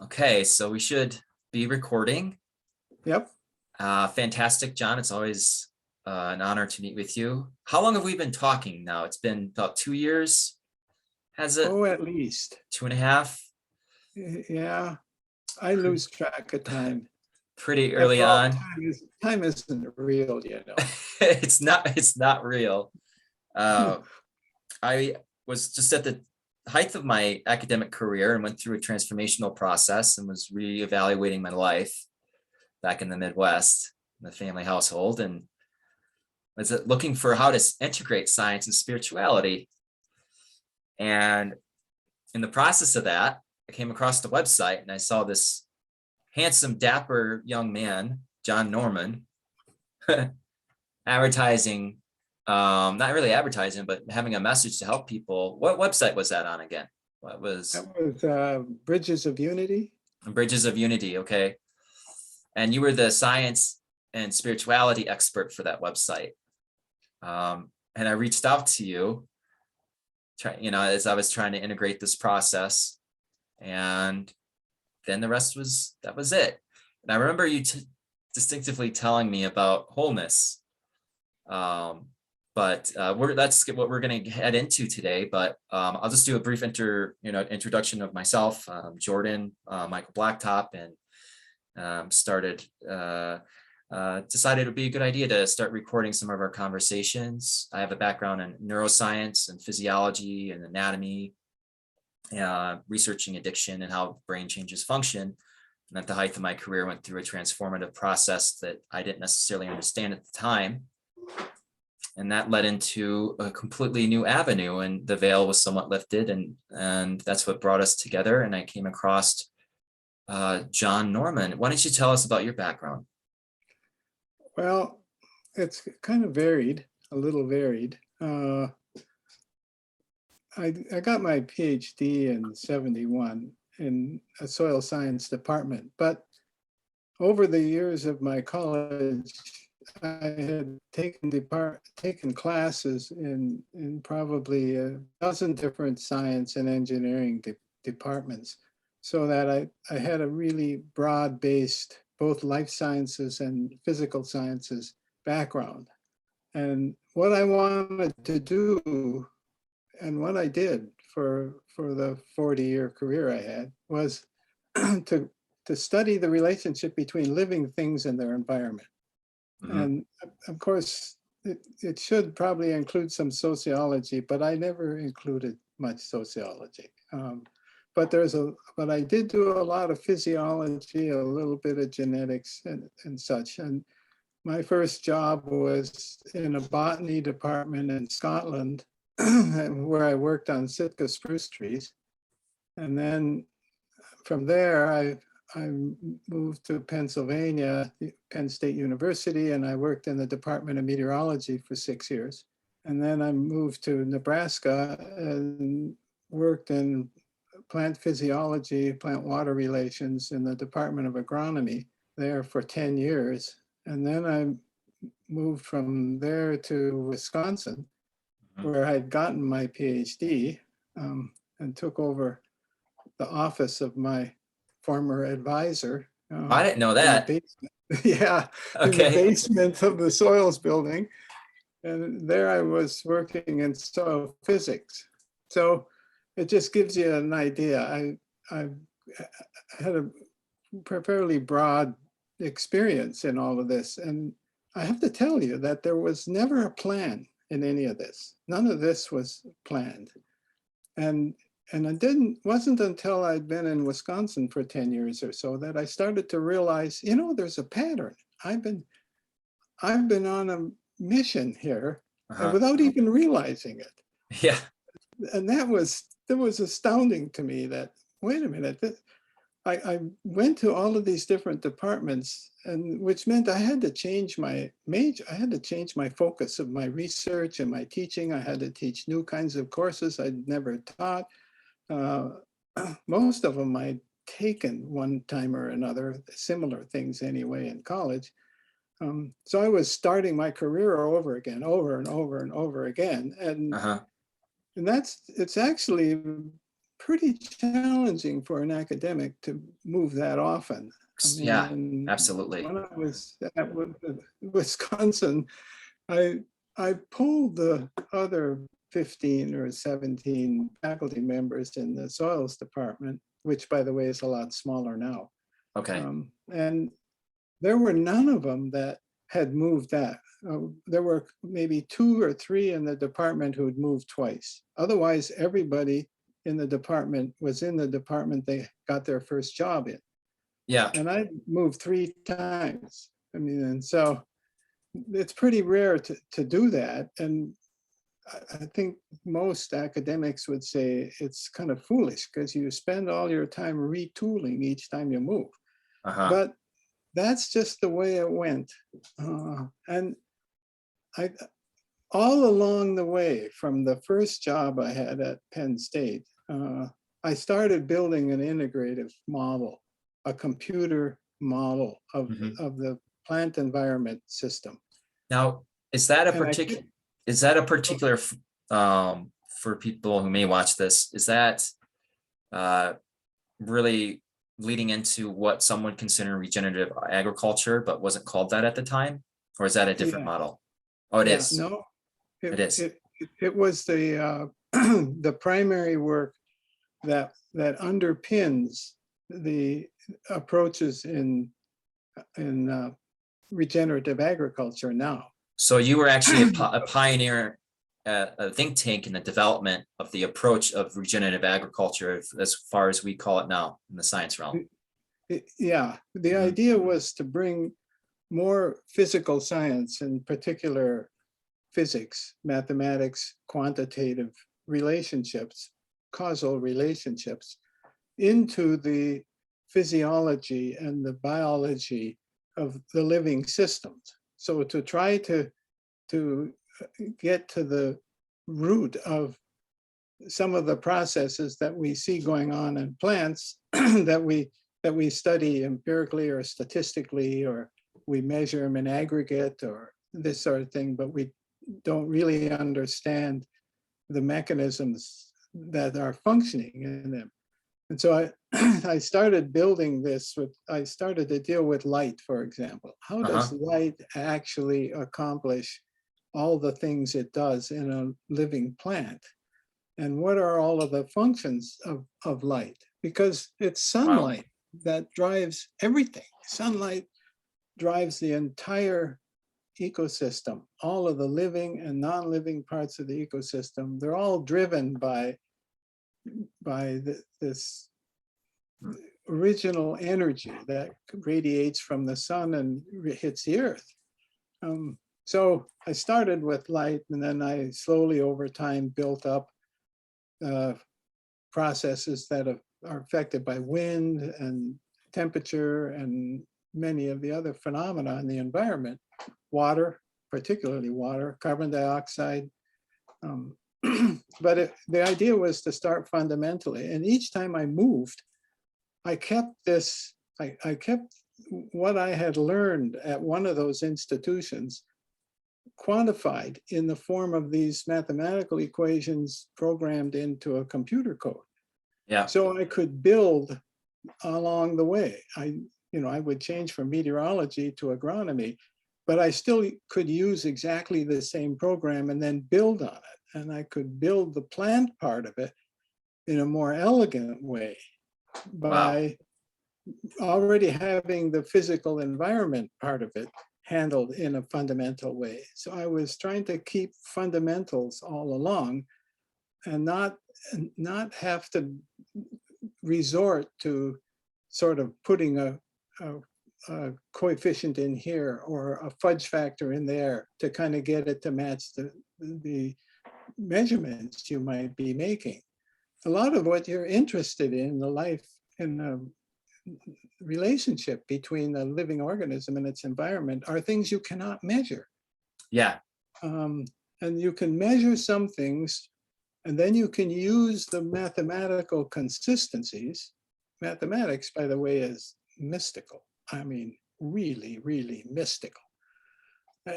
Okay, so we should be recording. Yep. Fantastic, John. It's always an honor to meet with you. How long have we been talking now? It's been about 2 years, has it? Oh, at least. 2.5? Yeah. I lose track of time. Pretty early After all, on. time isn't real. It's not real. Uh, I was just at the height of my academic career and went through a transformational process and was reevaluating my life back in the Midwest, in the family household, and was looking for how to integrate science and spirituality. And in the process of that, I came across the website and I saw this handsome, dapper young man, John Norman, advertising, not really advertising, but having a message to help people. What website was that on again? What was That was Bridges of Unity. Bridges of Unity? Okay. And you were the science and spirituality expert for that website. And I reached out to you, as I was trying to integrate this process, and then that was it. And I remember you distinctively telling me about wholeness. But that's what we're going to head into today. But I'll just do a brief introduction of myself, Jordan, Michael Blacktop, and decided it would be a good idea to start recording some of our conversations. I have a background in neuroscience and physiology and anatomy, researching addiction and how the brain changes function. And at the height of my career, went through a transformative process that I didn't necessarily understand at the time. And that led into a completely new avenue, and the veil was somewhat lifted, and that's what brought us together. And I came across John Norman. Why don't you tell us about your background? Well, it's kind of varied, a little varied. I got my PhD in 71 in a soil science department, but over the years of my college, I had taken classes in probably a dozen different science and engineering departments, so that I had a really broad-based both life sciences and physical sciences background. And what I wanted to do, and what I did for the 40-year career I had, was to study the relationship between living things and their environment. Mm-hmm. And of course, it should probably include some sociology, but I never included much sociology. But I did do a lot of physiology, a little bit of genetics and such. And my first job was in a botany department in Scotland, where I worked on Sitka spruce trees. And then from there, I moved to Pennsylvania, Penn State University, and I worked in the Department of Meteorology for 6 years. And then I moved to Nebraska and worked in plant physiology, plant water relations in the Department of Agronomy there for 10 years. And then I moved from there to Wisconsin, where I'd gotten my PhD, and took over the office of my former advisor. I didn't know that. Yeah, okay. In the basement of the soils building. And there I was working in soil physics. So it just gives you an idea. I had a fairly broad experience in all of this. And I have to tell you that there was never a plan in any of this. None of this was planned. And it wasn't until I'd been in Wisconsin for 10 years or so that I started to realize, there's a pattern. I've been on a mission here, and without even realizing it. Yeah. And that was astounding to me that, wait a minute, I went to all of these different departments, and which meant I had to change my major. I had to change my focus of my research and my teaching. I had to teach new kinds of courses I'd never taught. Most of them I'd taken one time or another, similar things anyway in college. So I was starting my career over again, over and over and over again. And it's actually pretty challenging for an academic to move that often. I Yeah, mean, absolutely. when I was at Wisconsin, I I pulled the other 15 or 17 faculty members in the soils department, which by the way is a lot smaller now. Okay. And there were none of them that had moved that. There were maybe 2 or 3 in the department who had moved twice. Otherwise, everybody in the department was in the department they got their first job in. Yeah. And I moved 3 times. I mean, and so it's pretty rare to do that. And I think most academics would say it's kind of foolish because you spend all your time retooling each time you move. Uh-huh. But that's just the way it went. And I, all along the way, from the first job I had at Penn State, I started building an integrative model, a computer model Mhm. of the plant environment system. Now, is that a And I particular, is that a particular, for people who may watch this, is that uh, really leading into what some would consider regenerative agriculture, but wasn't called that at the time? Or is that a different yeah, model? Oh, it yeah, is. no, It is. it was the the primary work that underpins the approaches in regenerative agriculture now. So you were actually a pioneer, a think tank in the development of the approach of regenerative agriculture, as far as we call it now in the science realm. Yeah, the Mhm. idea was to bring more physical science, in particular physics, mathematics, quantitative relationships, causal relationships, into the physiology and the biology of the living systems. So to try to get to the root of some of the processes that we see going on in plants that we study empirically or statistically, or we measure them in aggregate or this sort of thing, but we don't really understand the mechanisms that are functioning in them. And so I started building this with, I started to deal with light, for example. How does Uh-huh. light actually accomplish all the things it does in a living plant? And what are all of the functions of light? Because it's Wow. sunlight that drives everything. Sunlight drives the entire ecosystem, all of the living and non-living parts of the ecosystem. They're all driven by this original energy that radiates from the sun and hits the earth. So I started with light, and then I slowly over time built up processes that are affected by wind and temperature and many of the other phenomena in the environment. Water, particularly water, carbon dioxide. But the idea was to start fundamentally. And each time I moved, I kept this, I kept what I had learned at one of those institutions quantified in the form of these mathematical equations programmed into a computer code. Yeah. So I could build along the way. I would change from meteorology to agronomy, but I still could use exactly the same program and then build on it. And I could build the plant part of it in a more elegant way Wow. by already having the physical environment part of it handled in a fundamental way. So I was trying to keep fundamentals all along and not have to resort to sort of putting a coefficient in here or a fudge factor in there to kind of get it to match the measurements you might be making. A lot of what you're interested in the life in the relationship between a living organism and its environment are things you cannot measure. Yeah. And you can measure some things, and then you can use the mathematical consistencies. Mathematics, by the way, is mystical. I mean, really, really mystical.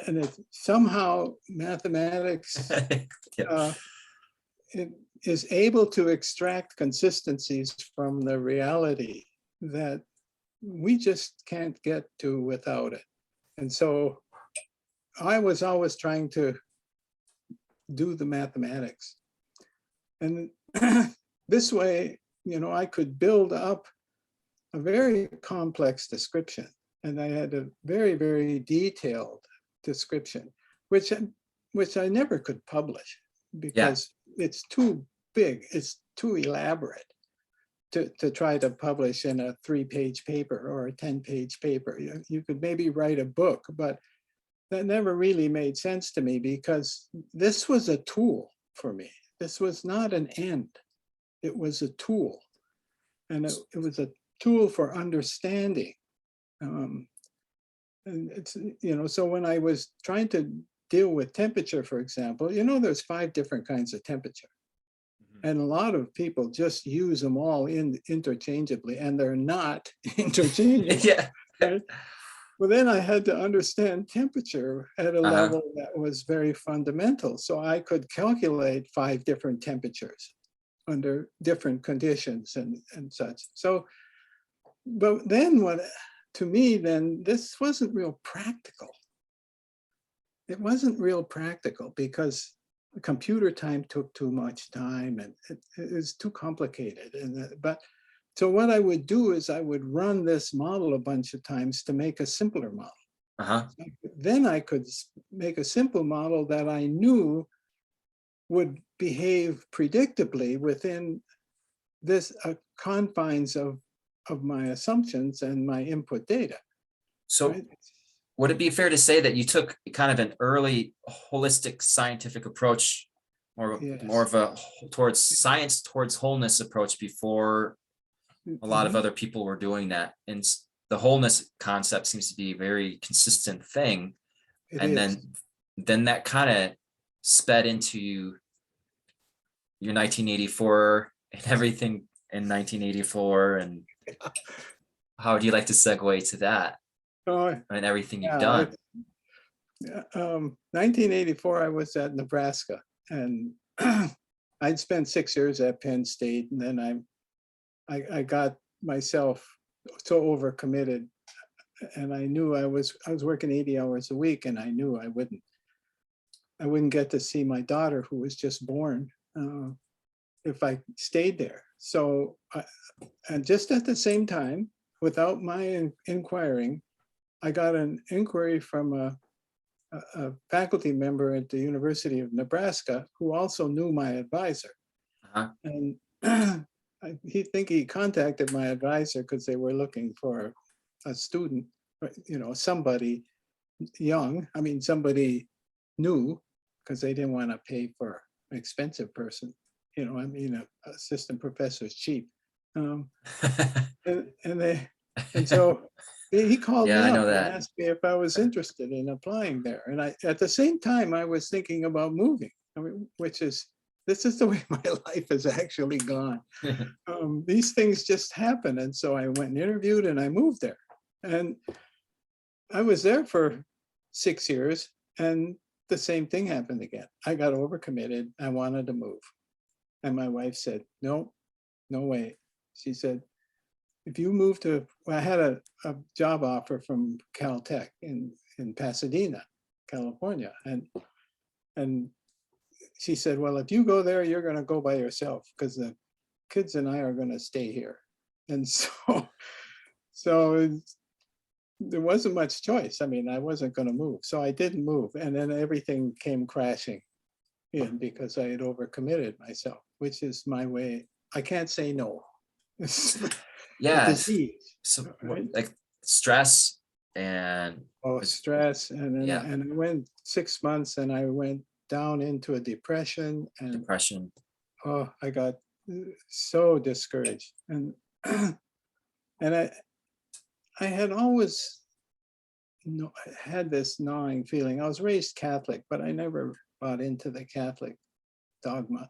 And it somehow mathematics Yeah. it is able to extract consistencies from the reality that we just can't get to without it. And so I was always trying to do the mathematics. And this way, I could build up a very complex description. And I had a very, very detailed description, which I never could publish because it's too big, it's too elaborate to try to publish in a 3-page paper or a 10-page paper. You could maybe write a book, but that never really made sense to me because this was a tool for me. This was not an end. It was a tool. And it was a tool for understanding. And it's, so when I was trying to deal with temperature, for example, there's 5 different kinds of temperature. And a lot of people just use them all interchangeably, and they're not interchangeable. Yeah. Right? Well, then I had to understand temperature at a level that was very fundamental. So I could calculate 5 different temperatures under different conditions and such. So, but then to me, this wasn't real practical. It wasn't real practical because the computer time took too much time and it was too complicated. So what I would do is I would run this model a bunch of times to make a simpler model. Then I could make a simple model that I knew would behave predictably within this confines of my assumptions and my input data. So right? would it be fair to say that you took kind of an early holistic scientific approach, more of a towards science, towards wholeness approach before a lot of other people were doing that? And the wholeness concept seems to be a very consistent thing. Then that kind of sped into your 1984 and everything in 1984. And how would you like to segue to that? And everything you've done. 1984, I was at Nebraska, and I'd spent 6 years at Penn State, and then I got myself so overcommitted, and I knew I was working 80 hours a week, and I knew I wouldn't get to see my daughter, who was just born, if I stayed there. So, and just at the same time, without my inquiring, I got an inquiry from a faculty member at the University of Nebraska who also knew my advisor. And he contacted my advisor because they were looking for a student, somebody young, somebody new, because they didn't want to pay for an expensive person. An assistant professor is cheap. And so he called me up and asked me if I was interested in applying there. And at the same time, I was thinking about moving, this is the way my life has actually gone. These things just happen. And so I went and interviewed and I moved there. And I was there for 6 years and the same thing happened again. I got overcommitted. I wanted to move. And my wife said, no way. She said, if you move I had a job offer from Caltech in Pasadena, California. And she said, well, if you go there, you're going to go by yourself because the kids and I are going to stay here. And so there wasn't much choice. I wasn't going to move. So I didn't move. And then everything came crashing in because I had overcommitted myself, which is my way. I can't say no. Disease. So like stress and stress. And I went 6 months and I went down into a depression. I got so discouraged. And I had always had this gnawing feeling. I was raised Catholic, but I never bought into the Catholic dogma.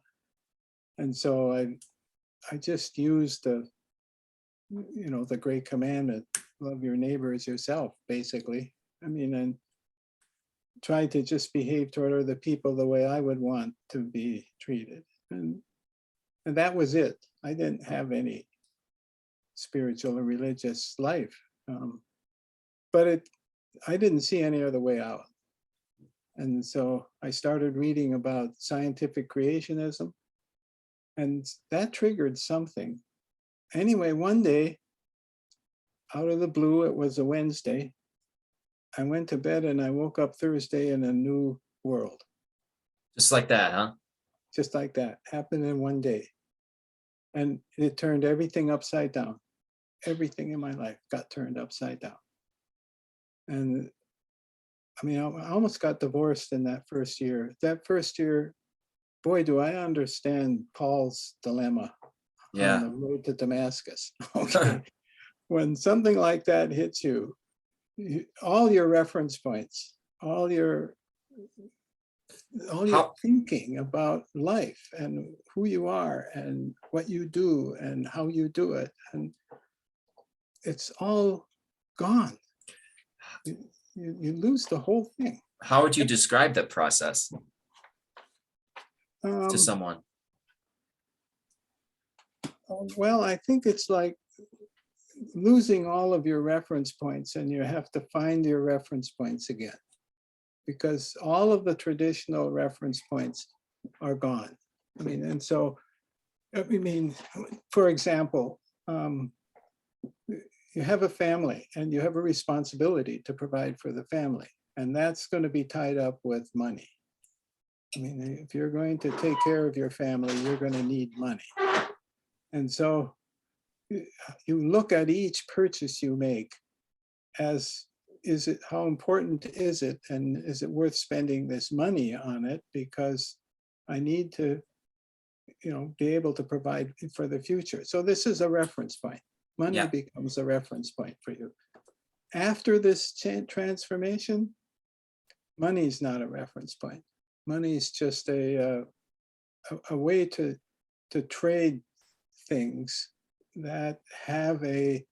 And so I just used the great commandment, love your neighbor as yourself, basically. And tried to just behave toward other people the way I would want to be treated. And, and that was it. I didn't have any spiritual or religious life. But I didn't see any other way out. And so I started reading about scientific creationism, and that triggered something. Anyway, one day, out of the blue, it was a Wednesday, I went to bed and I woke up Thursday in a new world. Just like that, huh? Just like that, happened in one day. And it turned everything upside down. Everything in my life got turned upside down. And I mean, I almost got divorced in that first year. That first year, boy, do I understand Paul's dilemma on the Yeah. road to Damascus. Okay. When something like that hits you, all your reference points, all your How thinking about life and who you are and what you do and how you do it, and it's all gone. You lose the whole thing. how would you describe that process to Um, someone? well, I think it's like losing all of your reference points, and you have to find your reference points again, because all of the traditional reference points are gone. I mean, and so, I mean, for example, you have a family and you have a responsibility to provide for the family, and that's going to be tied up with money. I mean, if you're going to take care of your family, you're going to need money. And so you look at each purchase you make as, how important is it, and is it worth spending this money on it, because I need to, be able to provide for the future. So this is a reference point. Money Yeah. becomes a reference point for you. After this transformation, money is not a reference point. Money is just a way to trade things that have a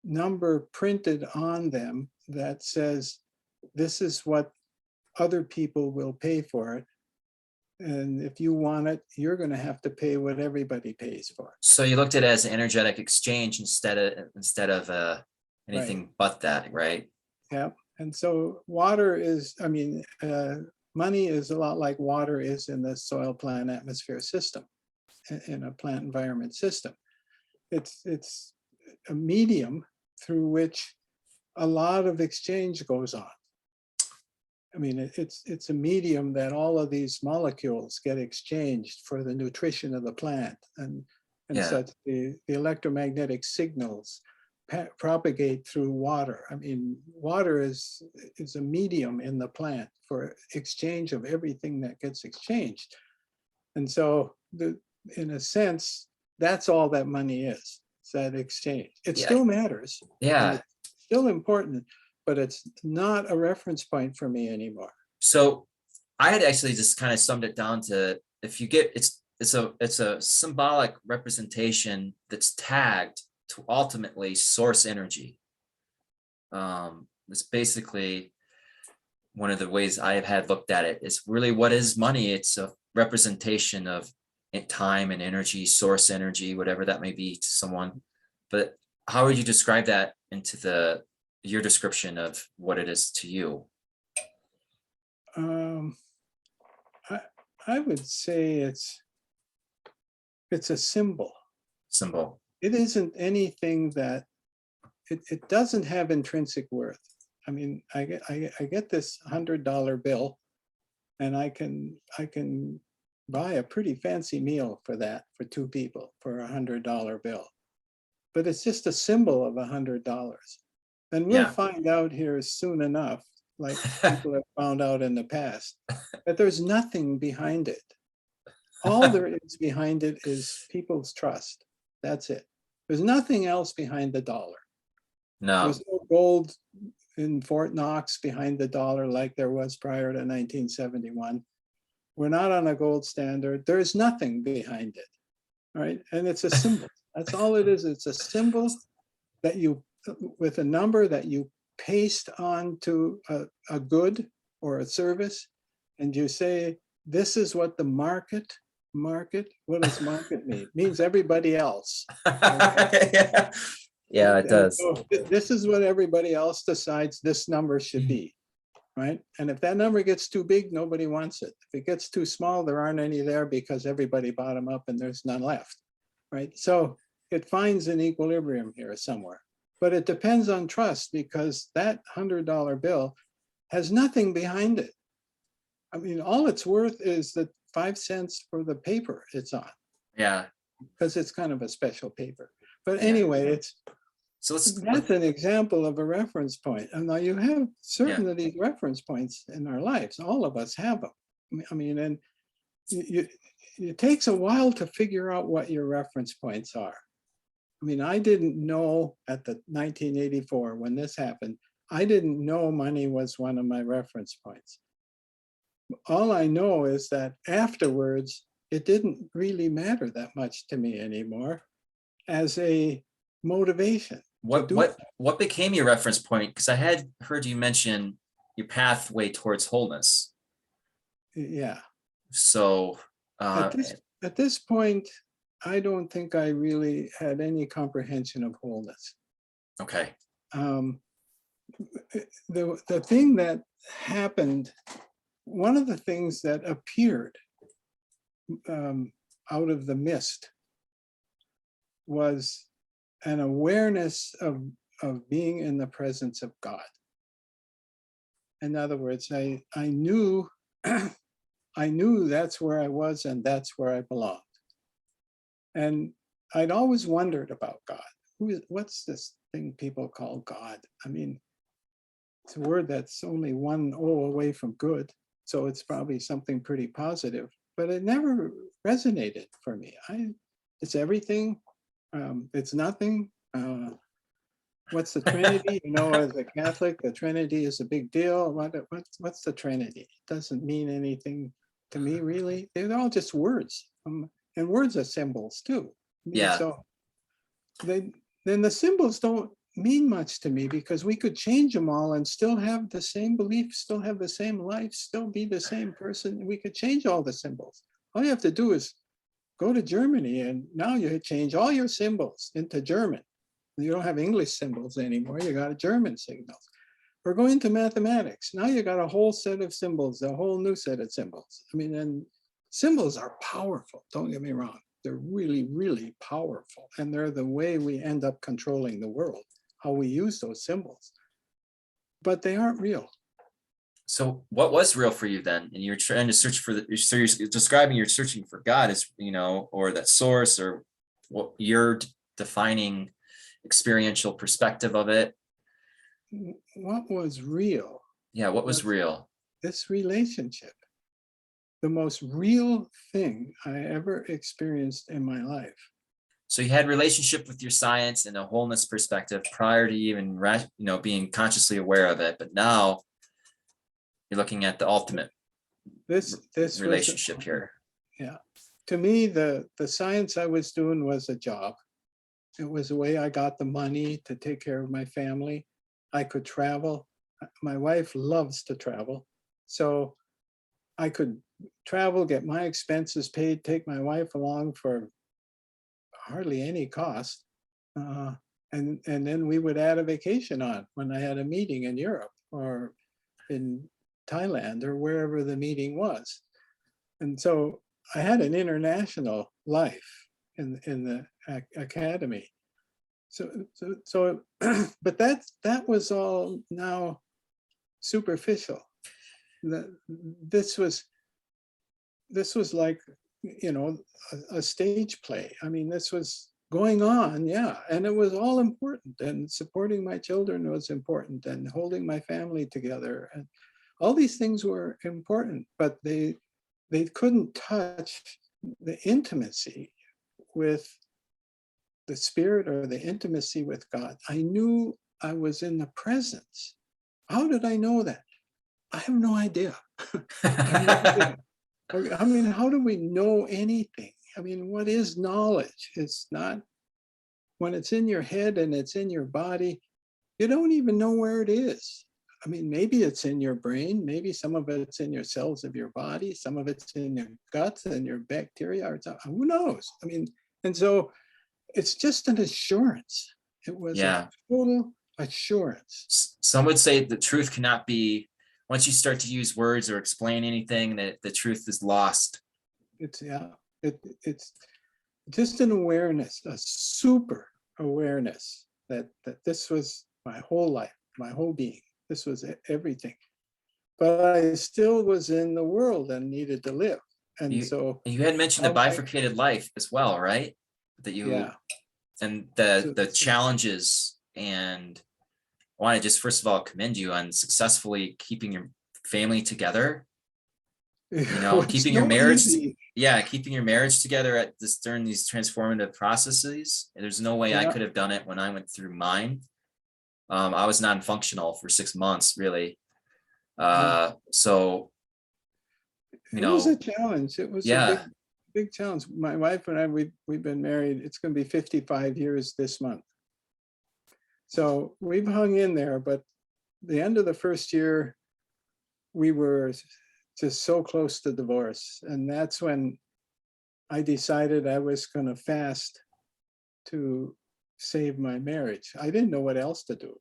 number printed on them that says, this is what other people will pay for it. And if you want it, you're going to have to pay what everybody pays for. So you looked at it as an energetic exchange instead of anything Right. but that, right? Yeah. And so water is, I mean, money is a lot like water is in the soil, plant, atmosphere system, in a plant environment system. It's a medium through which a lot of exchange goes on. I mean, it's a medium that all of these molecules get exchanged for the nutrition of the plant, and Yeah. such. The electromagnetic signals propagate through water. I mean, water is a medium in the plant for exchange of everything that gets exchanged. And so, in a sense, that's all that money is. It's that exchange. It Yeah. still matters. And Yeah. it's still important, but it's not a reference point for me anymore. So I had actually just kind of summed it down to, if you get, it's a symbolic representation that's tagged to ultimately source energy. It's basically one of the ways I have had looked at it. Is really, what is money? It's a representation of time and energy, source energy, whatever that may be to someone. But how would you describe that into your description of what it is to you? I would say it's a symbol. Symbol. It isn't anything that, it doesn't have intrinsic worth. I mean, I get this $100 bill, and I can buy a pretty fancy meal for that, for two people, for $100 bill. But it's just a symbol of $100. And we'll Yeah. find out here soon enough, like people have found out in the past, that there's nothing behind it. All there is behind it is people's trust. That's it. There's nothing else behind the dollar. No. There's no gold in Fort Knox behind the dollar like there was prior to 1971. We're not on a gold standard. There's nothing behind it, right? And it's a symbol. That's all it is. It's a symbol that you, with a number that you paste onto a good or a service, and you say, this is what the market, what does market mean? It means everybody else. Okay? Yeah. Yeah, it And does. so this is what everybody else decides this number should be, right? And if that number gets too big, nobody wants it. If it gets too small, there aren't any there because everybody bought them up and there's none left, right? So it finds an equilibrium here somewhere. But it depends on trust, because that $100 bill has nothing behind it. I mean, all it's worth is the 5 cents for the paper it's on, Yeah. because it's kind of a special paper. But Yeah. anyway, So that's an example of a reference point. And now you have certain Yeah. of these reference points in our lives. All of us have them. I mean, and it takes a while to figure out what your reference points are. I mean, I didn't know at the 1984 when this happened, I didn't know money was one of my reference points. All I know is that afterwards, it didn't really matter that much to me anymore as a motivation. What became your reference point? Because I had heard you mention your pathway towards wholeness. Yeah. So At this point, I don't think I really had any comprehension of wholeness. okay. The thing that happened, one of the things that appeared out of the mist was an awareness of being in the presence of God. In other words, I knew I knew that's where I was and that's where I belonged. And I'd always wondered about God. What's this thing people call God? I mean, it's a word that's only one O away from good, so it's probably something pretty positive, but it never resonated for me. It's everything, it's nothing. What's the Trinity? You know, as a Catholic, the Trinity is a big deal. What's the Trinity? It doesn't mean anything to me, really. They're all just words, and words are symbols too. I mean, Yeah. so then the symbols don't mean much to me, because we could change them all and still have the same belief, still have the same life, still be the same person. We could change all the symbols. All you have to do is go to Germany, and now you change all your symbols into German. You don't have English symbols anymore. You got German signals. We're going to mathematics. Now you got a whole set of symbols, a whole new set of symbols. I mean, and symbols are powerful. Don't get me wrong. They're really, really powerful. And they're the way we end up controlling the world, how we use those symbols. But they aren't real. So what was real for you then? And you're trying to search for so you're describing you're searching for God as, or that source, or what you're defining experiential perspective of it. What was real? Yeah, what was real? This relationship, the most real thing I ever experienced in my life. So you had relationship with your science and a wholeness perspective prior to even being consciously aware of it, but now you're looking at the ultimate this relationship here. Yeah, to me, the science I was doing was a job. It was the way I got the money to take care of my family. I could travel. My wife loves to travel. So I could travel, get my expenses paid, take my wife along for hardly any cost. And then we would add a vacation on when I had a meeting in Europe or in Thailand or wherever the meeting was. And so I had an international life in the academy. So but that was all now superficial. This was like, a stage play. I mean, this was going on, yeah, and it was all important. And supporting my children was important, and holding my family together, and all these things were important. But they couldn't touch the intimacy with the spirit or the intimacy with God. I knew I was in the presence. How did I know that? I have no idea. I mean, how do we know anything? I mean, what is knowledge? It's not, when it's in your head and it's in your body, you don't even know where it is. I mean, maybe it's in your brain, maybe some of it's in your cells of your body, some of it's in your guts and your bacteria, or who knows? I mean, and so it's just an assurance. It was a Yeah. total assurance. Some would say the truth cannot be, once you start to use words or explain anything, that the truth is lost. It's yeah, it's just an awareness, a super awareness that this was my whole life, my whole being. This was everything. But I still was in the world and needed to live. And You so you had mentioned a bifurcated life as well, right? That you yeah. and So, the challenges, and I want to just first of all commend you on successfully keeping your family together, it was keeping your no marriage, easy. keeping your marriage together at this during these transformative processes. There's no way I Yeah. could have done it when I went through mine. I was non-functional for 6 months, really. So, It was a challenge. It was a yeah, big challenge. My wife and I, we've been married. It's going to be 55 years this month. So we've hung in there, but the end of the first year, we were just so close to divorce. And that's when I decided I was going to fast to save my marriage. I didn't know what else to do.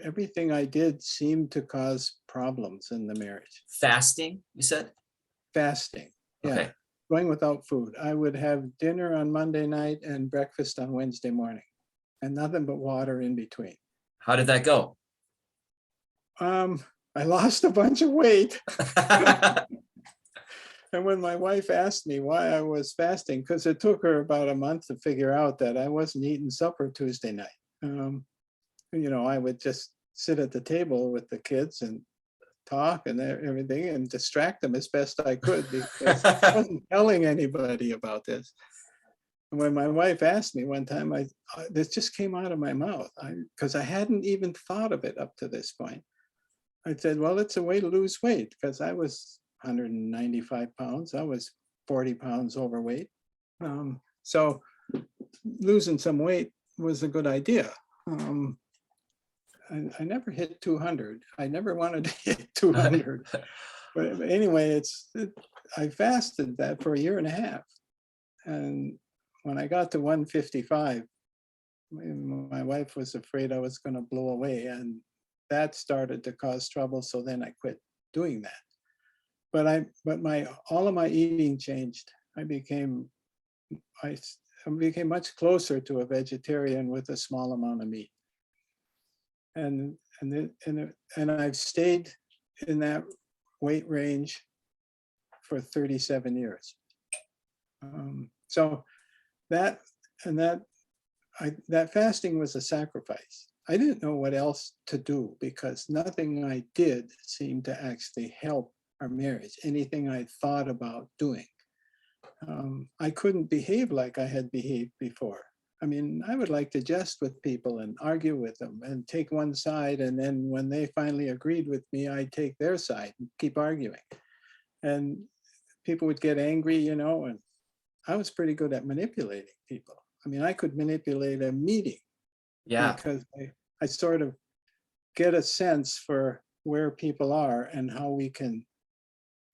Everything I did seemed to cause problems in the marriage. fasting, you said? Fasting, yeah, Okay. going without food. I would have dinner on Monday night and breakfast on Wednesday morning, and nothing but water in between. How did that go? I lost a bunch of weight. And when my wife asked me why I was fasting, because it took her about a month to figure out that I wasn't eating supper Tuesday night. I would just sit at the table with the kids and talk and everything and distract them as best I could, because I wasn't telling anybody about this. And when my wife asked me one time, this just came out of my mouth because I hadn't even thought of it up to this point. I said, well, it's a way to lose weight, because I was 195 pounds. I was 40 pounds overweight. So losing some weight was a good idea. I never hit 200. I never wanted to hit 200. But anyway, I fasted that for a year and a half. And when I got to 155, my wife was afraid I was going to blow away. And that started to cause trouble. So then I quit doing that. But all of my eating changed. I became much closer to a vegetarian with a small amount of meat. And I've stayed in that weight range for 37 years. So that fasting was a sacrifice. I didn't know what else to do, because nothing I did seemed to actually help our marriage. Anything I thought about doing, I couldn't behave like I had behaved before. I mean, I would like to jest with people and argue with them and take one side. And then when they finally agreed with me, I'd take their side and keep arguing. And people would get angry, and I was pretty good at manipulating people. I mean, I could manipulate a meeting because I sort of get a sense for where people are and how we can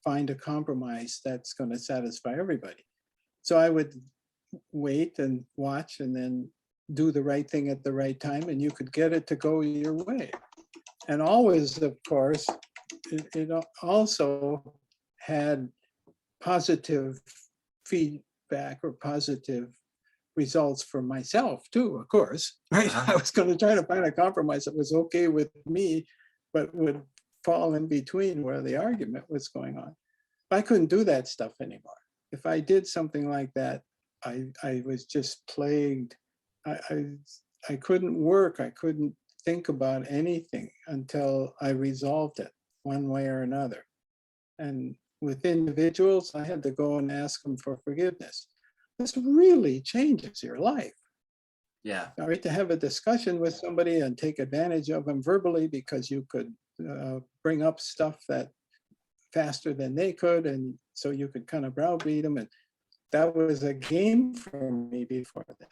find a compromise that's going to satisfy everybody. So I would wait and watch and then do the right thing at the right time, and you could get it to go your way. And always, of course, it also had positive feedback or positive results for myself too, of course, right? I was going to try to find a compromise that was okay with me, but would fall in between where the argument was going on. I couldn't do that stuff anymore. If I did something like that, I was just plagued. I couldn't work. I couldn't think about anything until I resolved it one way or another. And with individuals, I had to go and ask them for forgiveness. This really changes your life. Yeah. All right, to have a discussion with somebody and take advantage of them verbally because you could bring up stuff that faster than they could, and so you could kind of browbeat them, and that was a game for me before that.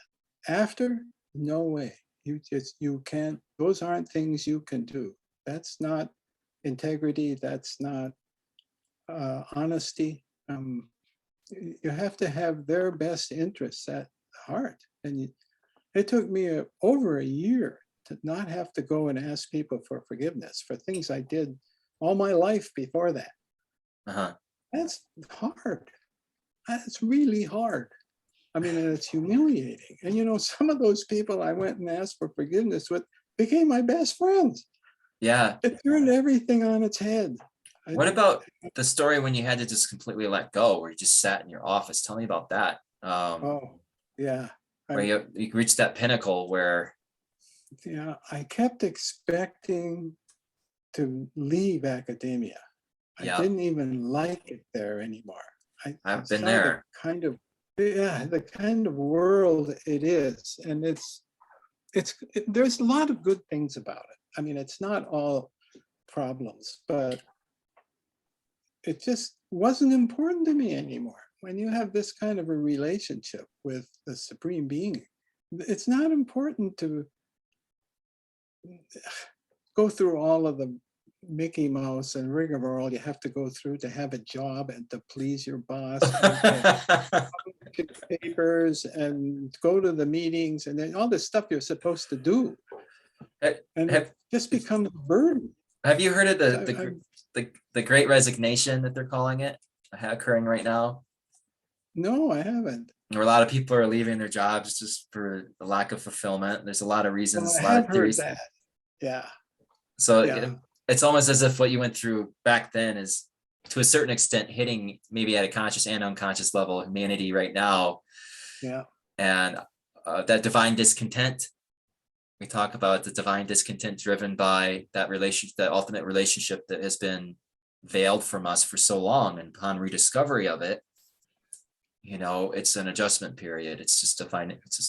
After, no way. You can't, those aren't things you can do. That's not integrity. That's not honesty. You have to have their best interests at heart. And it took me over a year to not have to go and ask people for forgiveness for things I did all my life before that. Uh-huh. That's hard. That's really hard. I mean, and it's humiliating. And you know, some of those people I went and asked for forgiveness with became my best friends. Yeah. It turned everything on its head. What about the story when you had to just completely let go, where you just sat in your office? Tell me about that. Oh, yeah. Where you reached that pinnacle where, Yeah, I kept expecting to leave academia. I yeah, didn't even like it there anymore. I I've been saw the there. kind of, yeah, the kind of world it is. And there's a lot of good things about it. I mean, it's not all problems, but it just wasn't important to me anymore. When you have this kind of a relationship with the Supreme Being, it's not important to go through all of the Mickey Mouse and rigmarole you have to go through to have a job and to please your boss and to get papers and go to the meetings and then all the stuff you're supposed to do. And Have, it just becomes a burden. have you heard of So the Great Resignation that they're calling it occurring right now? no, I haven't. Where a lot of people are leaving their jobs just for the lack of fulfillment. There's a lot of Well, reasons, I a lot have of heard theories. that. Yeah, So yeah, it's almost as if what you went through back then is to a certain extent hitting maybe at a conscious and unconscious level humanity right now. yeah. And that divine discontent, we talk about the divine discontent driven by that relationship, that ultimate relationship that has been veiled from us for so long. And upon rediscovery of it, it's an adjustment period. It's just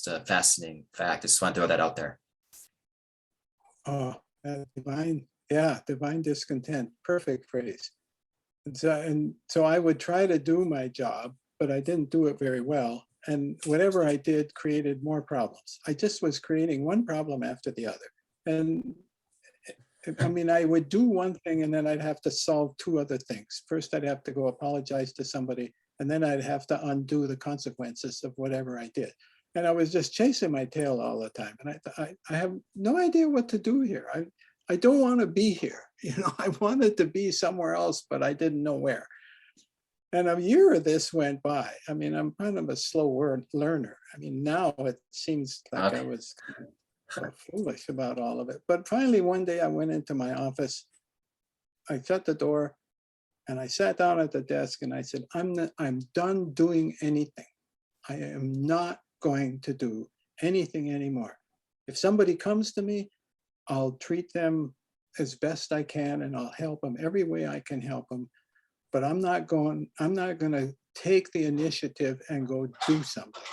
a fascinating fact. I just want to throw that out there. Oh, divine, yeah, divine discontent. Perfect phrase. And so I would try to do my job, but I didn't do it very well. And whatever I did created more problems. I just was creating one problem after the other. And I mean, I would do one thing and then I'd have to solve two other things. First, I'd have to go apologize to somebody, and then I'd have to undo the consequences of whatever I did. And I was just chasing my tail all the time. And I have no idea what to do here. I don't want to be here. I wanted to be somewhere else, but I didn't know where. And a year of this went by. I mean, I'm kind of a slow learner. I mean, now it seems like I was so foolish about all of it. But finally, one day I went into my office, I shut the door, and I sat down at the desk and I said, I'm done doing anything. I am not going to do anything anymore. If somebody comes to me, I'll treat them as best I can and I'll help them every way I can help them. But I'm not going to take the initiative and go do something.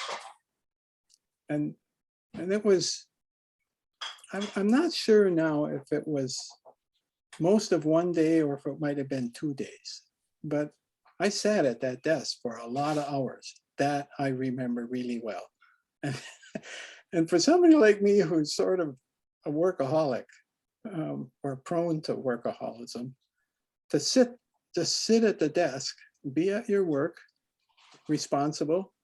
And it was, I'm not sure now if it was most of one day or if it might have been 2 days. But I sat at that desk for a lot of hours. That I remember really well. And for somebody like me who's sort of a workaholic or prone to workaholism, to sit at the desk, be at your work, responsible,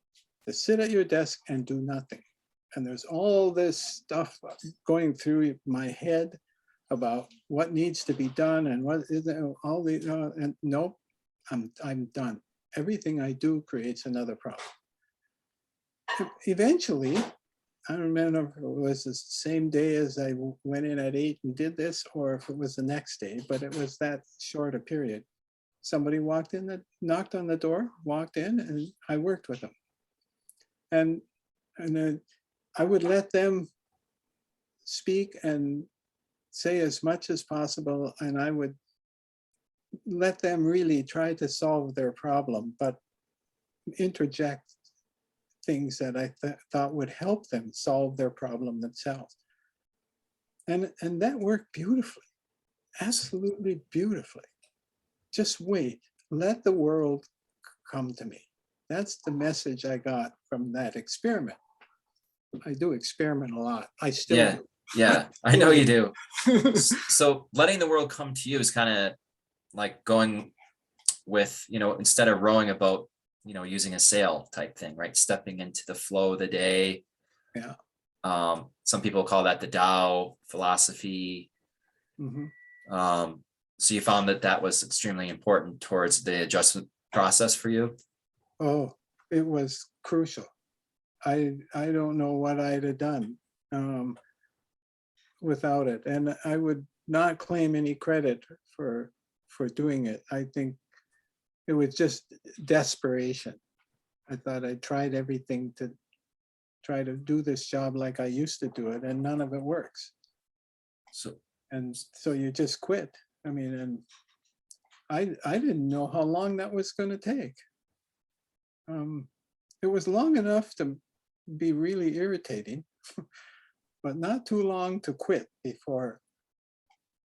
to sit at your desk and do nothing. And there's all this stuff going through my head about what needs to be done and what is all the and nope, I'm done. Everything I do creates another problem. Eventually, I don't remember if it was the same day as I went in at 8 and did this, or if it was the next day, but it was that short a period. Somebody knocked on the door, walked in, and I worked with them. And then I would let them speak and say as much as possible, and I would let them really try to solve their problem, but interject things that I thought would help them solve their problem themselves. And that worked beautifully, absolutely beautifully. Just wait, let the world come to me. That's the message I got from that experiment. I do experiment a lot. I still do. Yeah, I know you do. So letting the world come to you is kind of like going with, instead of rowing a boat, using a sail type thing, right? Stepping into the flow of the day. Yeah. Some people call that the Tao philosophy. Mhm. So you found that that was extremely important towards the adjustment process for you? Oh, it was crucial. I don't know what I'd have done without it, and I would not claim any credit for doing it. I think it was just desperation. I thought I tried everything to try to do this job like I used to do it, and none of it works. So, And so you just quit. I mean, and I didn't know how long that was going to take. It was long enough to be really irritating, but not too long to quit before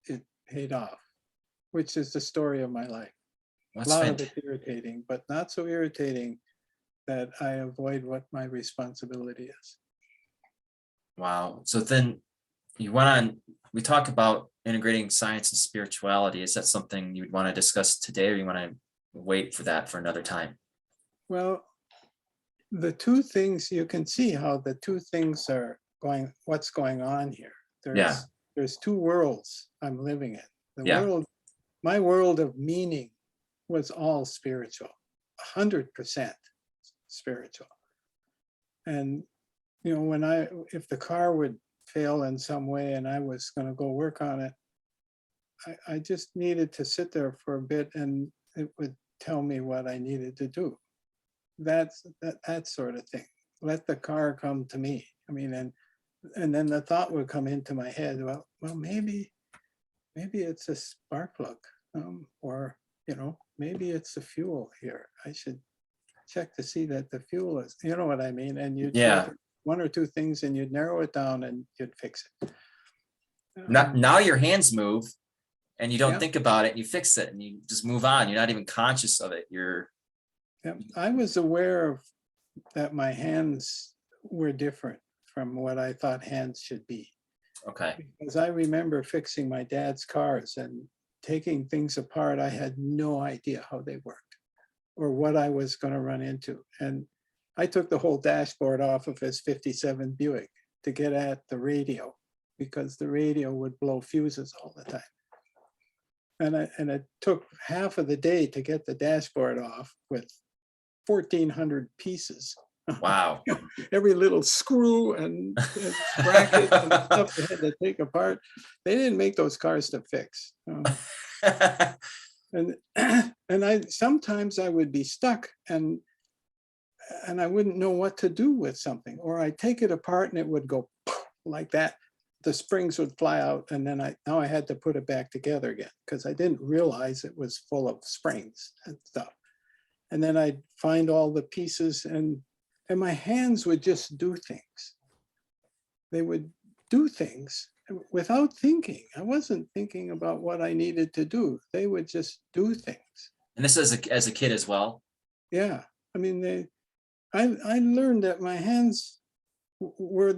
it paid off, which is the story of my life. A that's lot of fantastic. it irritating, but not so irritating that I avoid what my responsibility is. Wow. So then you went on, we talked about integrating science and spirituality. Is that something you would want to discuss today, or you want to wait for that for another time? Well, the two things, you can see how the two things are going, what's going on here. Yeah. There's two worlds I'm living in. The Yeah. world, my world of meaning was all spiritual, 100% spiritual. And, if the car would fail in some way and I was going to go work on it, I just needed to sit there for a bit and it would tell me what I needed to do. That sort of thing. Let the car come to me. I mean, and then the thought would come into my head. Well, maybe it's a spark plug, or maybe it's the fuel here. I should check to see that the fuel is. You know what I mean? And you'd Yeah. look at one or two things and you'd narrow it down and you'd fix it. Now your hands move and you don't Yeah, think about it and you fix it and you just move on. You're not even conscious of it. yeah. I was aware of that my hands were different from what I thought hands should be. Okay. Because I remember fixing my dad's cars and taking things apart. I had no idea how they worked or what I was going to run into. And I took the whole dashboard off of his 57 Buick to get at the radio because the radio would blow fuses all the time. And it took half of the day to get the dashboard off with 1,400 pieces. Wow. Every little screw and bracket and stuff they had to take apart. They didn't make those cars to fix. And and I sometimes I would be stuck and I wouldn't know what to do with something, or I'd take it apart and it would go like that. The springs would fly out, and then now I had to put it back together again because I didn't realize it was full of springs and stuff. And then I'd find all the pieces and my hands would just do things. They would do things without thinking. I wasn't thinking about what I needed to do. They would just do things. And this is as a kid as well? Yeah. I mean, I learned that my hands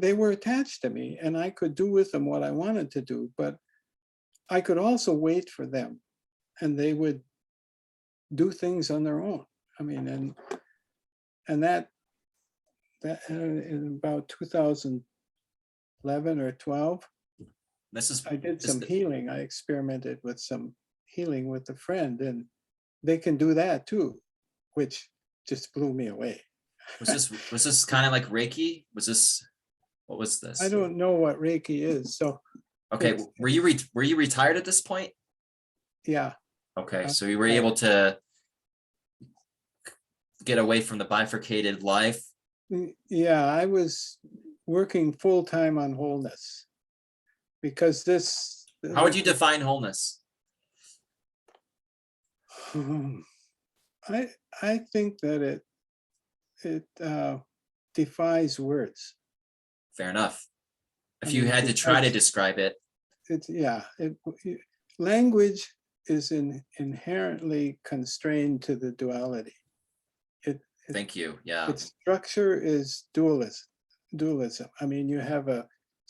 they were attached to me and I could do with them what I wanted to do, but I could also wait for them and they would do things on their own. I mean, and that in about 2011 or 12, This is I did some healing. I experimented with some healing with a friend, and they can do that too, which just blew me away. was this kind of like Reiki? What was I this? don't know what Reiki is, so Okay, were you retired at this point? yeah. Okay, so you were able to get away from the bifurcated life. Yeah, I was working full time on wholeness because this. How would you define wholeness? I think that it defies words. Fair enough. If I you mean, had to try to describe it. Language is inherently constrained to the duality. Thank you. Yeah. Its structure is dualism. I mean, you have a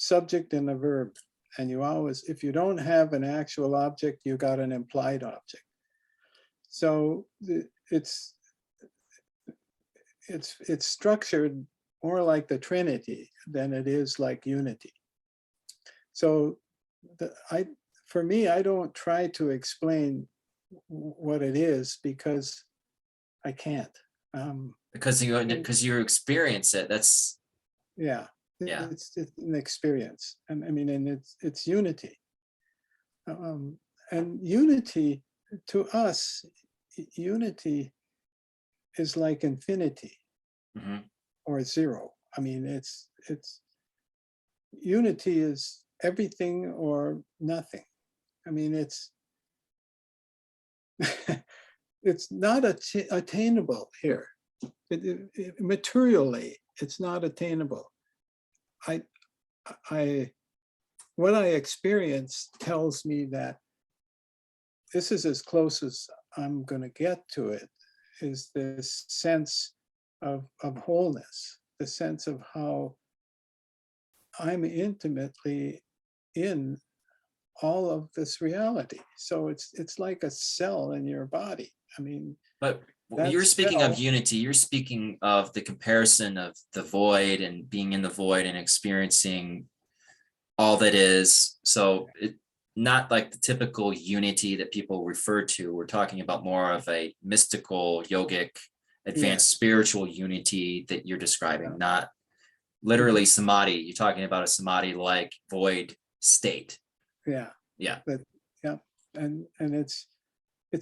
subject and a verb. And you always, if you don't have an actual object, you got an implied object. So it's structured more like the Trinity than it is like unity. So for me, I don't try to explain what it is because I can't. Because you experience it. That's Yeah, yeah. it's an experience, and I mean, and it's unity, and unity to us, unity is like infinity Mhm. or zero. I mean, it's unity is everything or nothing. I mean, it's it's not attainable here. Materially, it's not attainable. What I experience tells me that this is as close as I'm going to get to it, is this sense of wholeness, the sense of how I'm intimately in all of this reality. So it's like a cell in your body. I mean, But when that you're speaking of cell, unity, you're speaking of the comparison of the void and being in the void and experiencing all that is. So not like the typical unity that people refer to. We're talking about more of a mystical, yogic, advanced spiritual unity that you're describing, not literally samadhi. You're talking about a samadhi-like void state. yeah, Yeah. but yeah, and it's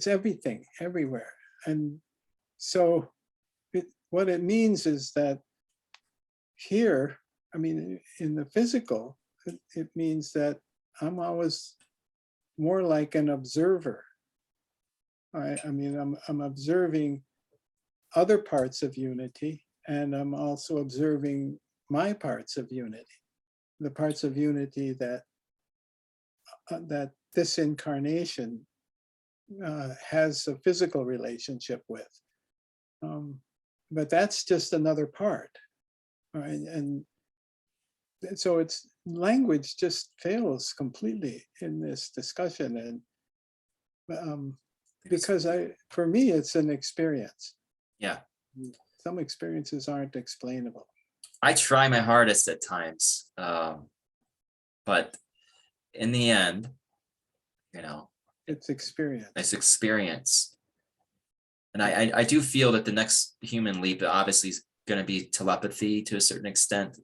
everything, everywhere, and so what it means is that here, I mean, in the physical, it means that I'm always more like an observer. I mean, I'm observing other parts of unity, and I'm also observing my parts of unity, the parts of unity that that this incarnation has a physical relationship with. But that's just another part, right? And so it's language just fails completely in this discussion, and because for me, it's an experience. Yeah. Some experiences aren't explainable. I try my hardest at times, but in the end, It's experience. it's experience. And I do feel that the next human leap obviously is going to be telepathy to a certain extent,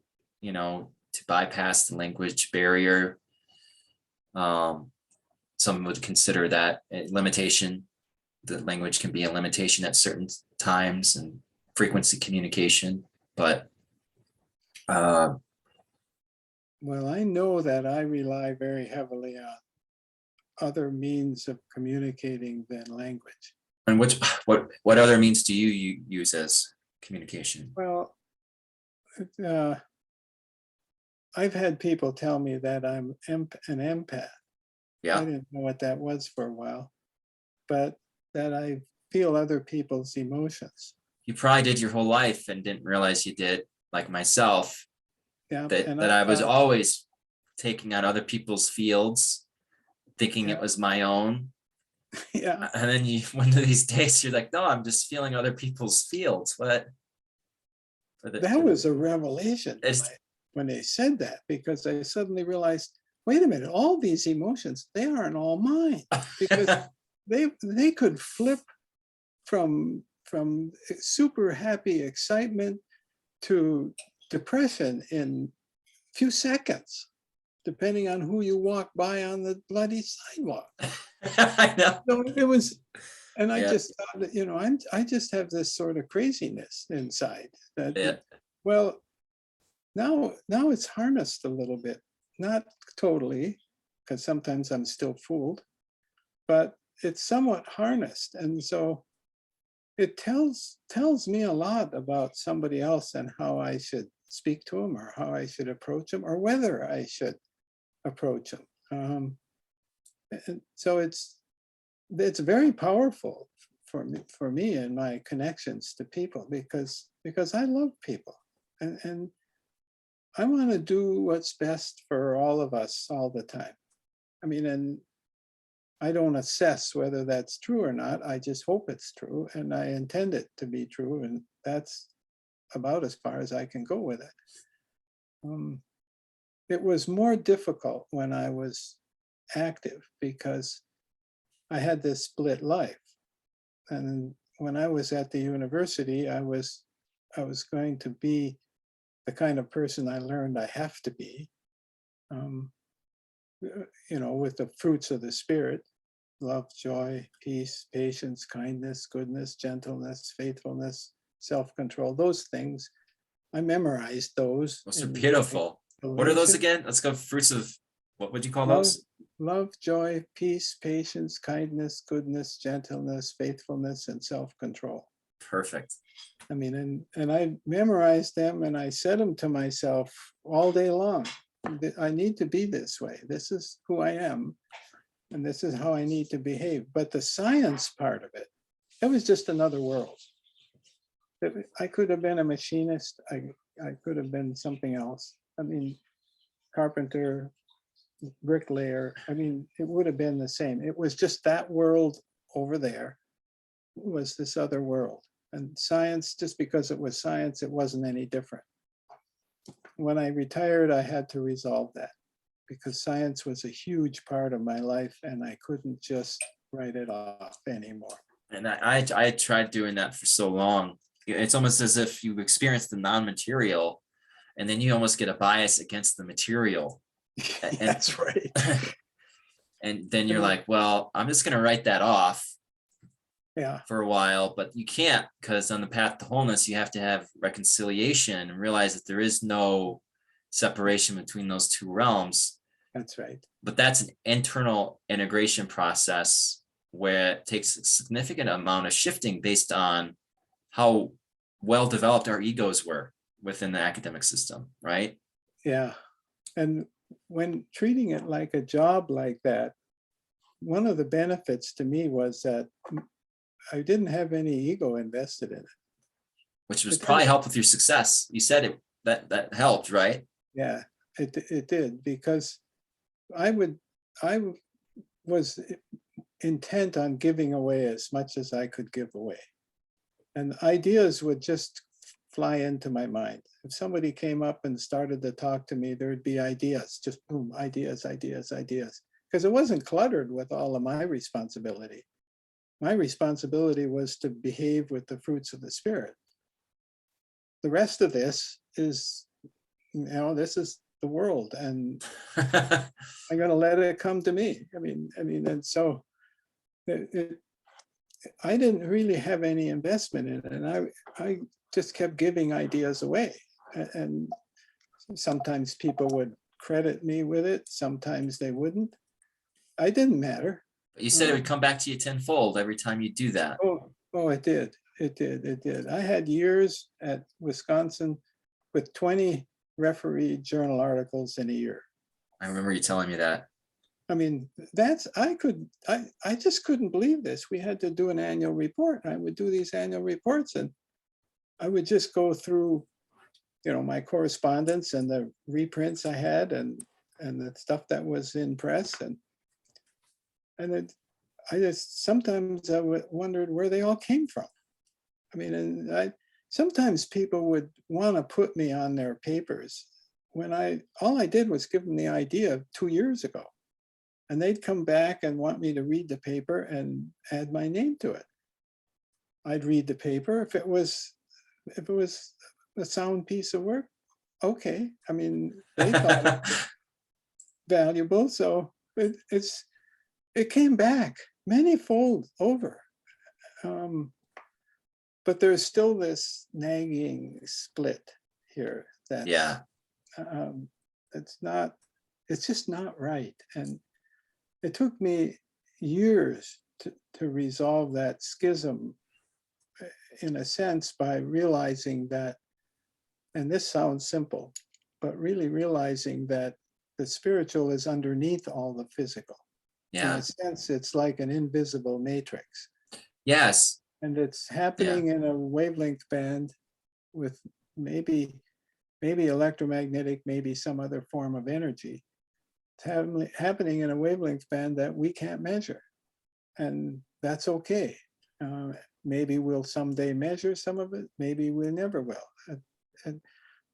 to bypass the language barrier. Some would consider that a limitation. The language can be a limitation at certain times and frequency communication, but Well, I know that I rely very heavily on other means of communicating than language. and what other means do you use as communication? Well, I've had people tell me that I'm an empath. I Yeah, didn't know what that was for a while, but that I feel other people's emotions. you probably did your whole life and didn't realize you did, like myself, Yeah, that and that I I was thought, always taking on other people's fields, thinking it yeah, was my own. yeah, And then one of these days you're like, no, I'm just feeling other people's fields. What? that was a revelation It's when they said that, because I suddenly realized, wait a minute, all these emotions, they aren't all mine, because they could flip from super happy excitement to depression in a few seconds, depending on who you walk by on the bloody sidewalk. I know. So it was, and I Yeah, just thought that, I just have this sort of craziness inside that, yeah. well, now it's harnessed a little bit, not totally, because sometimes I'm still fooled, but it's somewhat harnessed. And so it tells me a lot about somebody else and how I should speak to them, or how I should approach them, or whether I should approach them. And so it's very powerful for me and my connections to people, because I love people, and I want to do what's best for all of us all the time. I mean, and I don't assess whether that's true or not. I just hope it's true, and I intend it to be true, and that's about as far as I can go with it. It was more difficult when I was active because I had this split life. And when I was at the university, I was going to be the kind of person I learned I have to be, with the fruits of the Spirit: love, joy, peace, patience, kindness, goodness, gentleness, faithfulness, self-control. Those things, I memorized those. Those are beautiful. What are those again? Let's go. Fruits of, what would you call those? Love, joy, peace, patience, kindness, goodness, gentleness, faithfulness, and self-control. Perfect. I mean, and I memorized them, and I said them to myself all day long. I need to be this way. This is who I am, and this is how I need to behave. But the science part of it, it was just another world. I could have been a machinist. I could have been something else. I mean, carpenter, bricklayer. I mean, it would have been the same. It was just that world over there was this other world. And science, just because it was science, it wasn't any different. When I retired, I had to resolve that because science was a huge part of my life, and I couldn't just write it off anymore. And I tried doing that for so long. It's almost as if you experience the non-material, and then you almost get a bias against the material. That's right. And then you're like, well, I'm just going to write that off. Yeah. For a while, but you can't, because on the path to wholeness, you have to have reconciliation and realize that there is no separation between those two realms. That's right. But that's an internal integration process where it takes a significant amount of shifting based on how well developed our egos were within the academic system, right? Yeah. And when treating it like a job like that, one of the benefits to me was that I didn't have any ego invested in it. Which was probably helped with your success. You said it, that helped, right? Yeah, it did, because I was intent on giving away as much as I could give away. And ideas would just fly into my mind. If somebody came up and started to talk to me, there'd be ideas, just boom, ideas, ideas, ideas. Because it wasn't cluttered with all of my responsibility. My responsibility was to behave with the fruits of the Spirit. The rest of this is, this is the world, and I'm going to let it come to me. I mean, and so I didn't really have any investment in it, and I just kept giving ideas away. And sometimes people would credit me with it, sometimes they wouldn't. I didn't matter. But you said it would come back to you tenfold every time you do that. Oh, it did. It did. I had years at Wisconsin with 20 referee journal articles in a year. I remember you telling me that. I mean, I just couldn't believe this. We had to do an annual report. I would do these annual reports, and I would just go through, my correspondence and the reprints I had, and the stuff that was in press, and I just sometimes I wondered where they all came from. I mean, and sometimes people would want to put me on their papers when all I did was give them the idea 2 years ago, and they'd come back and want me to read the paper and add my name to it. I'd read the paper. If it was a sound piece of work, okay. I mean, they thought it was valuable, so it came back many-fold over. But there's still this nagging split here that's, it's just not right. And it took me years to resolve that schism, in a sense, by realizing that, and this sounds simple, but really realizing that the spiritual is underneath all the physical. Yeah. In a sense, it's like an invisible matrix. Yes. And it's happening in a wavelength band with maybe maybe electromagnetic, maybe some other form of energy. It's happening in a wavelength band that we can't measure. And that's okay. Maybe we'll someday measure some of it, maybe we never will.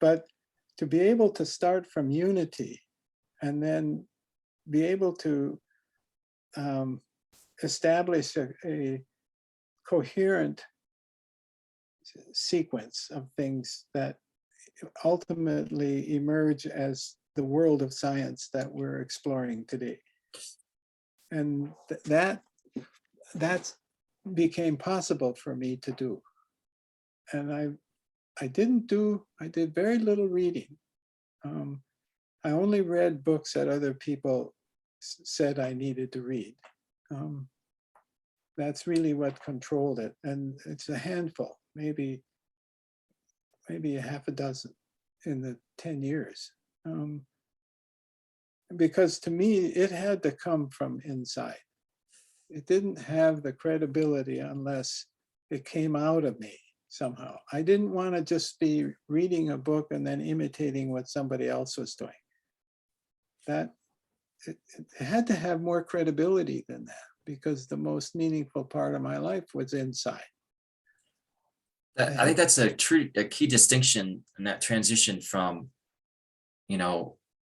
But to be able to start from unity and then be able to establish a coherent sequence of things that ultimately emerge as the world of science that we're exploring today. And that became possible for me to do. And I did very little reading. I only read books that other people said I needed to read. That's really what controlled it. And it's a handful, maybe a half a dozen in the 10 years. Because to me, it had to come from inside. It didn't have the credibility unless it came out of me somehow. I didn't want to just be reading a book and then imitating what somebody else was doing. That it had to have more credibility than that, because the most meaningful part of my life was inside. I think that's a key distinction in that transition from,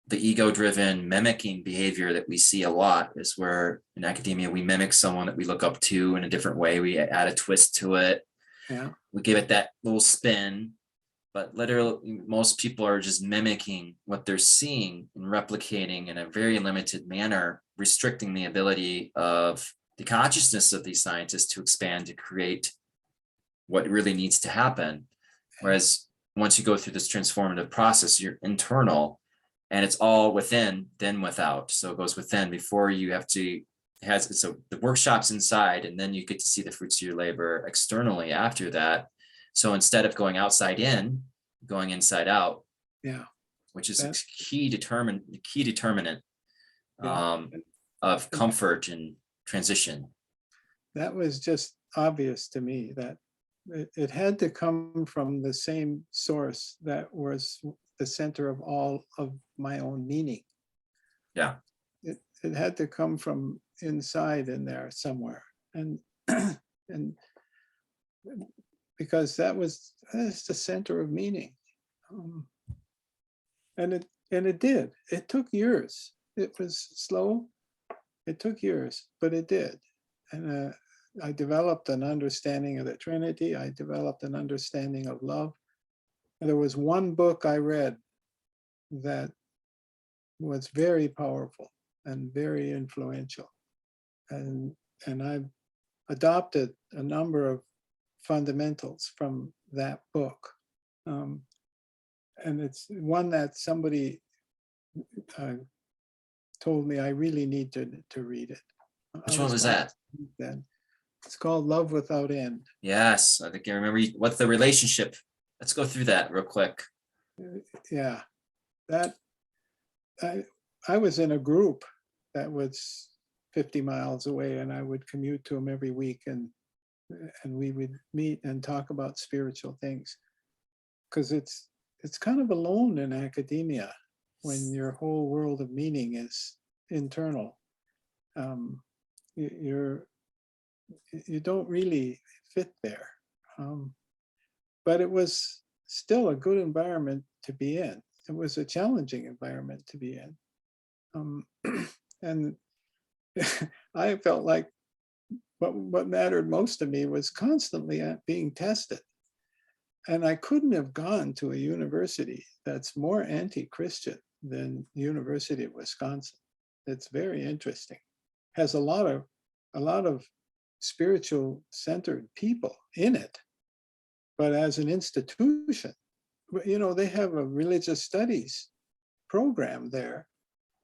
the ego-driven mimicking behavior that we see a lot, is where in academia we mimic someone that we look up to in a different way. We add a twist to it. Yeah. We give it that little spin, but literally most people are just mimicking what they're seeing and replicating in a very limited manner, restricting the ability of the consciousness of these scientists to expand, to create what really needs to happen. Whereas once you go through this transformative process, you're internal, and it's all within, then without. So it goes within before you have to, so the workshop's inside, and then you get to see the fruits of your labor externally after that. So instead of going outside in, going inside out. Yeah. Which is a key determinant of comfort and transition. That was just obvious to me, that it had to come from the same source that was the center of all of my own meaning. Yeah. It had to come from inside in there somewhere. And because that's the center of meaning. And it did. It took years. It was slow. It took years, but it did. And I developed an understanding of the Trinity. I developed an understanding of love. And there was one book I read that was very powerful and very influential. And I've adopted a number of fundamentals from that book. And it's one that somebody told me I really need to read it. Which one was that? Then. It's called Love Without End. Yes, I think I remember. What's the relationship? Let's go through that real quick. Yeah, that I was in a group that was 50 miles away, and I would commute to them every week, and we would meet and talk about spiritual things, because it's kind of alone in academia when your whole world of meaning is internal. You don't really fit there. But it was still a good environment to be in. It was a challenging environment to be in. And I felt like what mattered most to me was constantly being tested. And I couldn't have gone to a university that's more anti-Christian than University of Wisconsin. It's very interesting. Has a lot of spiritual centered people in it, but as an institution, they have a religious studies program there,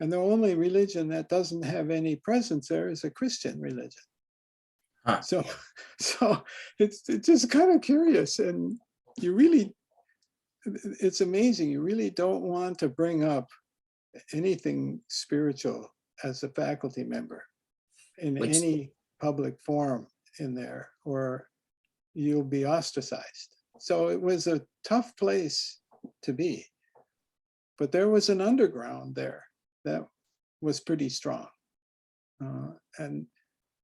and the only religion that doesn't have any presence there is a Christian religion. Huh. So it's just kind of curious, and it's amazing. You really don't want to bring up anything spiritual as a faculty member in any public forum in there, or you'll be ostracized. So it was a tough place to be. but there was an underground there that was pretty strong, and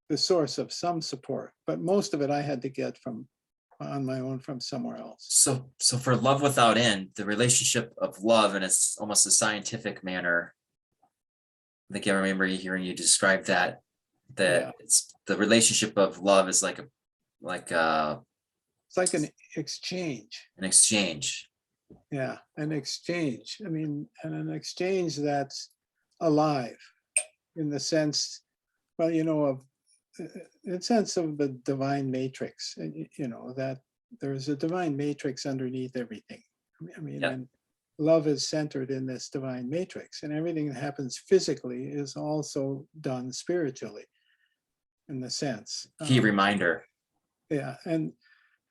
the source of some support. But most of it I had to get from on my own from somewhere else. So for love without end, the relationship of love in it's almost a scientific manner. I think I remember hearing you describe that Yeah. it's the relationship of love is like It's like an exchange. an exchange. Yeah, an exchange. I mean, and an exchange that's alive in the sense, well, of in the sense of the divine matrix, that there's a divine matrix underneath everything. I mean, Yeah. and love is centered in this divine matrix, and everything that happens physically is also done spiritually, in the sense. Key reminder. Yeah, and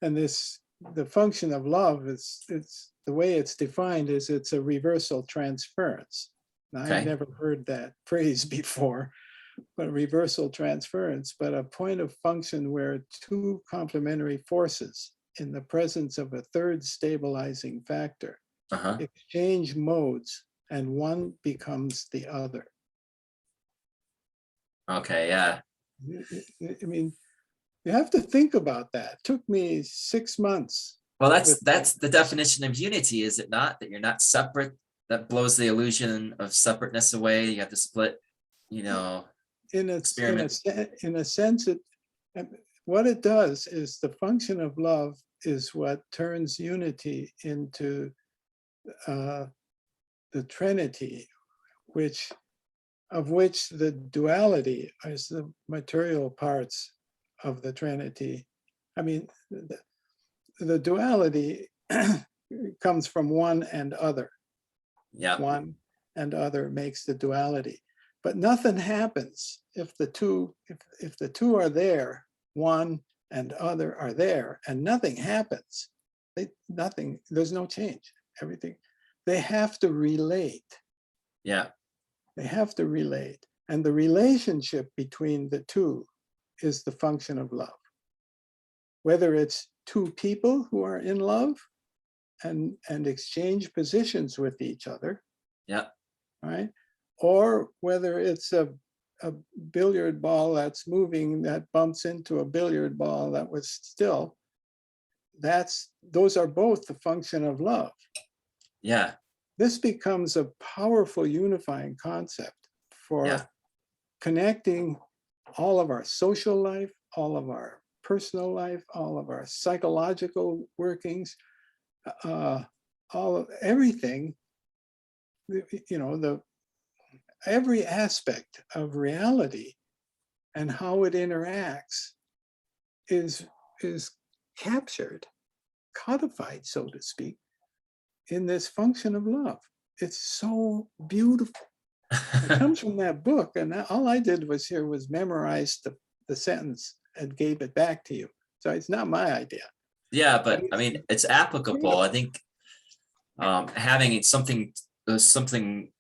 the function of love is it's the way it's defined is it's a reversal transference. Now, I'd Okay. never heard that phrase before, but reversal transference, but a point of function where two complementary forces in the presence of a third stabilizing factor Uh-huh. exchange modes and one becomes the other. Okay. Yeah. I mean, you have to think about that. It took me 6 months. Well, that's the definition of unity, is it not? That you're not separate. That blows the illusion of separateness away. You have to split, In a experiment. sense, what it does is the function of love is what turns unity into the Trinity, of which the duality is the material parts of the Trinity. I mean, the duality comes from one and other. Yeah. One and other makes the duality. But nothing happens if the two are there, one and other are there, and nothing happens. There's no change. Everything, they have to relate. Yeah. They have to relate. And the relationship between the two is the function of love. Whether it's two people who are in love and exchange positions with each other, Yeah. right? Or whether it's a billiard ball that's moving that bumps into a billiard ball that was still, those are both the function of love. Yeah. This becomes a powerful unifying concept for connecting all of our social life, all of our personal life, all of our psychological workings, everything, every aspect of reality and how it interacts is captured, codified, so to speak, in this function of love. It's so beautiful. It comes from that book, and all I did was memorize the sentence and gave it back to you. So it's not my idea. Yeah, but I mean, it's applicable. I think having something, a substance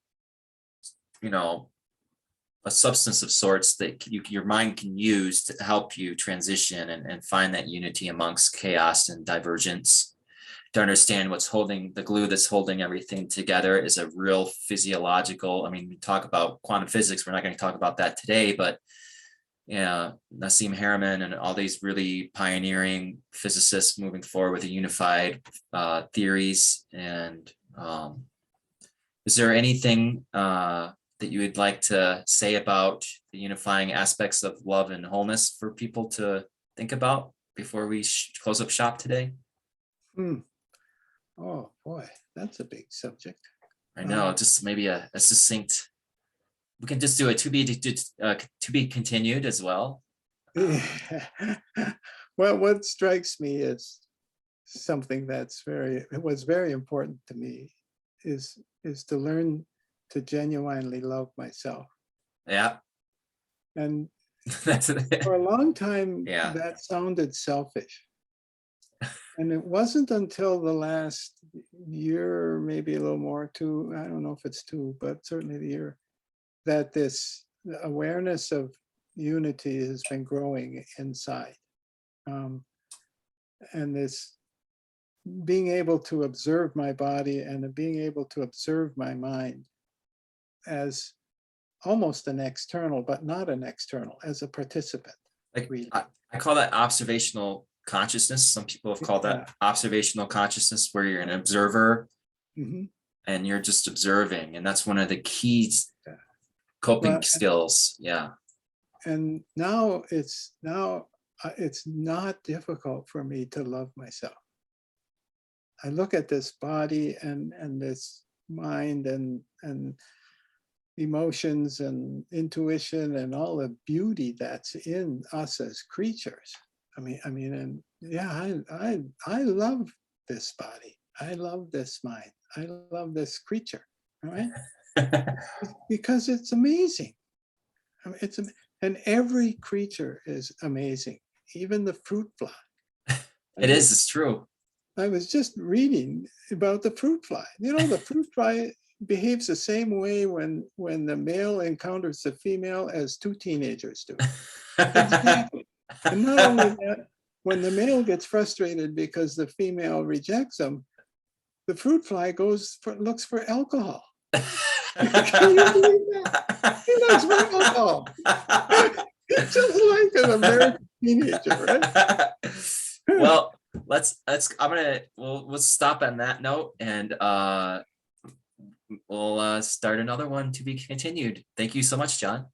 of sorts that your mind can use to help you transition and find that unity amongst chaos and divergence, to understand what's holding the glue that's holding everything together is a real physiological. I mean, we talk about quantum physics. We're not going to talk about that today, but Nassim Haramein and all these really pioneering physicists moving forward with the unified theories. And is there anything that you would like to say about the unifying aspects of love and wholeness for people to think about before we close up shop today? Oh boy, that's a big subject. I know, just maybe a succinct. We can just do a to be continued as well. Well, what strikes me is something was very important to me is to learn to genuinely love myself. Yeah. And That's for a long time, yeah. that sounded selfish. And it wasn't until the last year, maybe a little more, I don't know if it's 2, but certainly the year, that this awareness of unity has been growing inside. And being able to observe my body and being able to observe my mind as almost an external, but not an external, as a participant. Like Really. I call that observational consciousness. Some people have called that observational consciousness, where you're an observer Mhm. and you're just observing. And that's one of the keys coping Well, skills. Yeah. and now it's not difficult for me to love myself. I look at this body and this mind and emotions and intuition and all the beauty that's in us as creatures. And yeah, I love this body. I love this mind. I love this creature. All right, because it's amazing. I mean, and every creature is amazing, even the fruit fly. It is, it's true. I was just reading about the fruit fly. You know, the fruit fly behaves the same way when the male encounters the female as two teenagers do. Exactly. And not only that, when the male gets frustrated because the female rejects him, the fruit fly looks for alcohol. Can you believe that? He looks for alcohol. He's just like an American teenager, right? Well, we'll stop on that note, and we'll start another one to be continued. Thank you so much, John.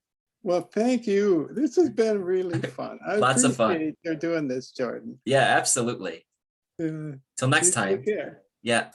Well, thank you. This has been really fun. I Lots of fun. appreciate you're doing this, Jordan. Yeah, absolutely. Till next You time. take care. Yeah.